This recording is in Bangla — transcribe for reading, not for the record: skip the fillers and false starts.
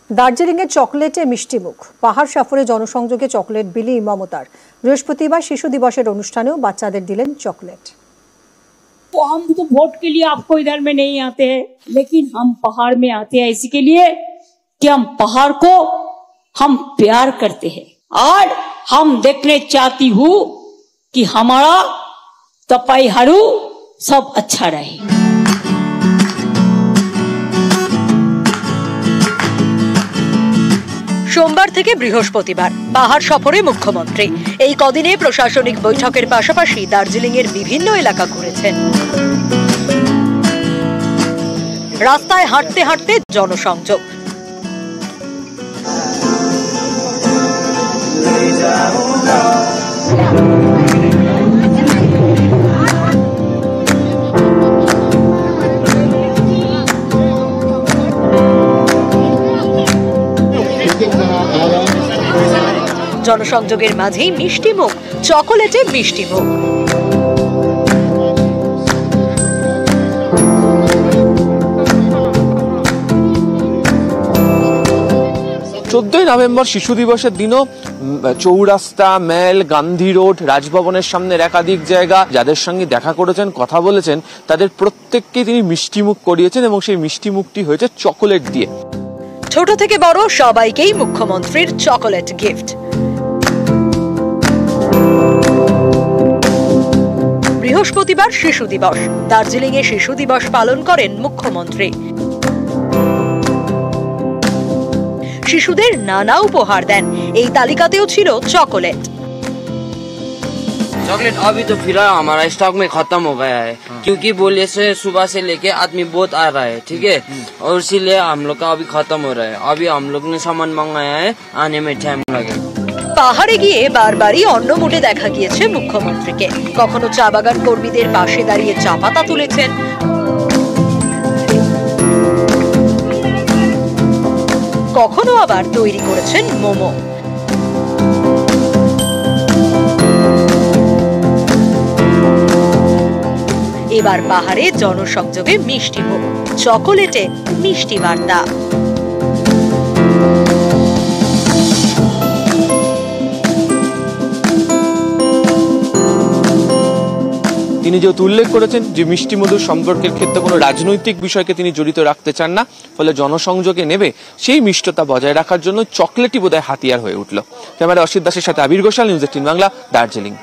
দার্জিলিংয়ে চকলেটে মিষ্টিমুখ, পাহাড় সফরে জনসংযোগে চকলেট বিলি মমতার। বৃহস্পতিবার শিশু দিবসের অনুষ্ঠানেও বাচ্চাদের দিলেন চকলেট। तो हम तो वोट के लिए आपको इधर में नहीं आते हैं, लेकिन हम पहाड़ में आते हैं इसी के लिए कि हम पहाड़ को हम प्यार करते हैं और हम देखने चाहती हूँ कि हमारा तपाई हरू सब अच्छा रहे। সোমবার থেকে বৃহস্পতিবার পাহাড় সফরে মুখ্যমন্ত্রী। এই কদিনে প্রশাসনিক বৈঠকের পাশাপাশি দার্জিলিং এর বিভিন্ন এলাকা ঘুরেছেন। রাস্তায় হাঁটতে হাঁটতে জনসংযোগ। জনসংযোগের মাঝেই মিষ্টিমুখ, চকোলেটে মিষ্টিমুখ। 14ই নভেম্বর শিশু দিবসের দিনও চৌরাস্তা, মেল, গান্ধী রোড, রাজভবনের সামনের একাধিক জায়গা যাদের সঙ্গে দেখা করেছেন, কথা বলেছেন, তাদের প্রত্যেককে তিনি মিষ্টিমুখ করিয়েছেন এবং সেই মিষ্টিমুখটি হয়েছে চকোলেট দিয়ে। ছোট থেকে বড় সবাইকেই মুখ্যমন্ত্রীর চকোলেট গিফট। বৃহস্পতিবার শিশু দিবস, দার্জিলিং এ শিশু দিবস পালন করেন মুখ্যমন্ত্রী। শিশুদের নানা উপহার দেন, এই তালিকাতেও ছিল চকোলেট। चॉकलेट अभी तो फिलहाल हमारा स्टॉक में खत्म हो गया है, क्योंकि बोले से सुबह से लेके आदमी बहुत आ रहा है, ठीक है, और इसीलिए हम लोग का अभी खत्म हो रहा है। अभी हम लोग ने सामान मंगाया है, आने में टाइम लगेगा। পাহাড়ে গিয়ে বারবারই অন্য মুডে দেখা গিয়েছে মুখ্যমন্ত্রীকে। কখনো চা বাগান কর্মীদের পাশে দাঁড়িয়ে চা পাতা তুলেছেন, কখনো আবার তৈরি করেছেন মোমো। এবার পাহাড়ে জনসংযোগে মিষ্টিমুখ, চকোলেটে মিষ্টি বার্তা। তিনি যেহেতু উল্লেখ করেছেন যে মিষ্টি মধুর সম্পর্কের ক্ষেত্রে কোনো রাজনৈতিক বিষয়কে তিনি জড়িত রাখতে চান না, ফলে জনসংযোগে নেবে সেই মিষ্টতা বজায় রাখার জন্য চকলেটই বোধহয় হাতিয়ার হয়ে উঠল। ক্যামেরা অসিত দাসের সাথে আবির ঘোষাল, নিউজ 18 বাংলা, দার্জিলিং।